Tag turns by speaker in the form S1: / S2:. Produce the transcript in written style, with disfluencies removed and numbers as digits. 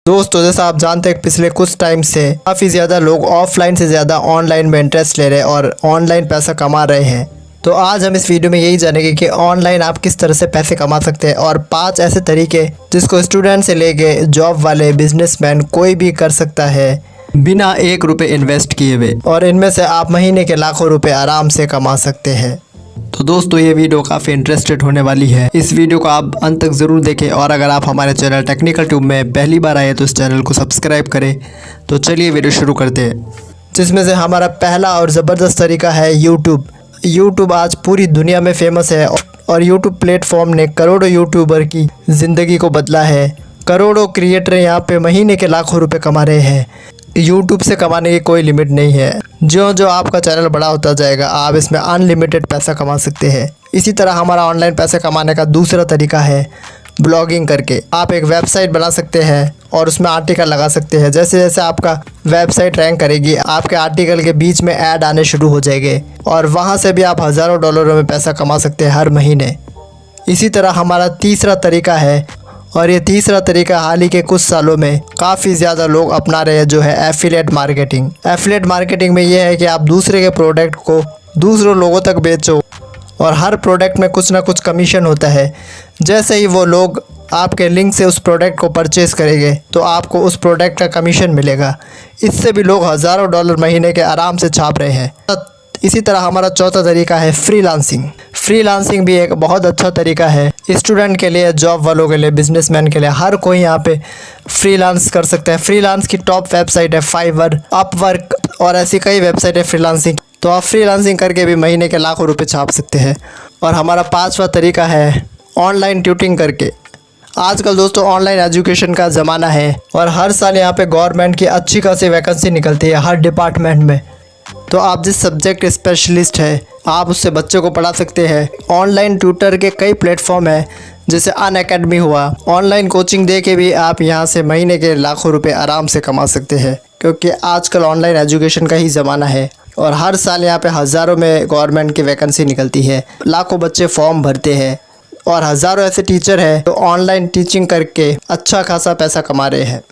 S1: दोस्तों जैसा आप जानते हैं पिछले कुछ टाइम से काफ़ी ज़्यादा लोग ऑफलाइन से ज़्यादा ऑनलाइन में इंटरेस्ट ले रहे हैं और ऑनलाइन पैसा कमा रहे हैं। तो आज हम इस वीडियो में यही जानेंगे कि ऑनलाइन आप किस तरह से पैसे कमा सकते हैं और 5 ऐसे तरीके जिसको स्टूडेंट से लेके जॉब वाले बिजनेसमैन कोई भी कर सकता है बिना 1 रुपये इन्वेस्ट किए हुए, और इनमें से आप महीने के लाखों रुपए आराम से कमा सकते हैं। तो दोस्तों ये वीडियो काफ़ी इंटरेस्टेड होने वाली है, इस वीडियो को आप अंत तक ज़रूर देखें। और अगर आप हमारे चैनल टेक्निकल ट्यूब में पहली बार आए तो इस चैनल को सब्सक्राइब करें। तो चलिए वीडियो शुरू करते हैं, जिसमें से हमारा पहला और ज़बरदस्त तरीका है यूट्यूब आज पूरी दुनिया में फेमस है और यूट्यूब प्लेटफॉर्म ने करोड़ों यूट्यूबर की ज़िंदगी को बदला है। करोड़ों क्रिएटर यहाँ पे महीने के लाखों रुपए कमा रहे हैं। यूट्यूब से कमाने की कोई लिमिट नहीं है। जो आपका चैनल बड़ा होता जाएगा आप इसमें अनलिमिटेड पैसा कमा सकते हैं। इसी तरह हमारा ऑनलाइन पैसे कमाने का दूसरा तरीका है ब्लॉगिंग करके। आप एक वेबसाइट बना सकते हैं और उसमें आर्टिकल लगा सकते हैं। जैसे जैसे आपका वेबसाइट रैंक करेगी आपके आर्टिकल के बीच में ऐड आने शुरू हो जाएंगे और वहाँ से भी आप हज़ारों डॉलरों में पैसा कमा सकते हैं हर महीने। इसी तरह हमारा तीसरा तरीका है, और ये तीसरा तरीका हाल ही के कुछ सालों में काफ़ी ज़्यादा लोग अपना रहे हैं, जो है एफिलिएट मार्केटिंग। एफिलिएट मार्केटिंग में ये है कि आप दूसरे के प्रोडक्ट को दूसरों लोगों तक बेचो और हर प्रोडक्ट में कुछ ना कुछ कमीशन होता है। जैसे ही वो लोग आपके लिंक से उस प्रोडक्ट को परचेज़ करेंगे तो आपको उस प्रोडक्ट का कमीशन मिलेगा। इससे भी लोग हज़ारों डॉलर महीने के आराम से छाप रहे हैं। इसी तरह हमारा चौथा तरीका है फ्रीलांसिंग भी एक बहुत अच्छा तरीका है स्टूडेंट के लिए, जॉब वालों के लिए, बिजनेसमैन के लिए। हर कोई यहाँ पे फ्रीलांस कर सकता है। फ्रीलांस की टॉप वेबसाइट है फाइवर, अपवर्क और ऐसी कई वेबसाइट है फ्रीलांसिंग। तो आप फ्रीलांसिंग करके भी महीने के लाखों रुपए छाप सकते हैं। और हमारा 5वां तरीका है ऑनलाइन ट्यूटिंग करके। आजकल दोस्तों ऑनलाइन एजुकेशन का ज़माना है और हर साल यहाँ पे गवर्नमेंट की अच्छी खासी वैकेंसी निकलती है हर डिपार्टमेंट में। तो आप जिस सब्जेक्ट स्पेशलिस्ट है आप उससे बच्चों को पढ़ा सकते हैं। ऑनलाइन ट्यूटर के कई प्लेटफॉर्म है जैसे अनअकैडमी हुआ। ऑनलाइन कोचिंग दे के भी आप यहाँ से महीने के लाखों रुपए आराम से कमा सकते हैं, क्योंकि आजकल ऑनलाइन एजुकेशन का ही ज़माना है और हर साल यहाँ पे हज़ारों में गवर्नमेंट की वैकेंसी निकलती है। लाखों बच्चे फॉर्म भरते हैं और हज़ारों ऐसे टीचर हैं जो ऑनलाइन टीचिंग करके अच्छा खासा पैसा कमा रहे हैं।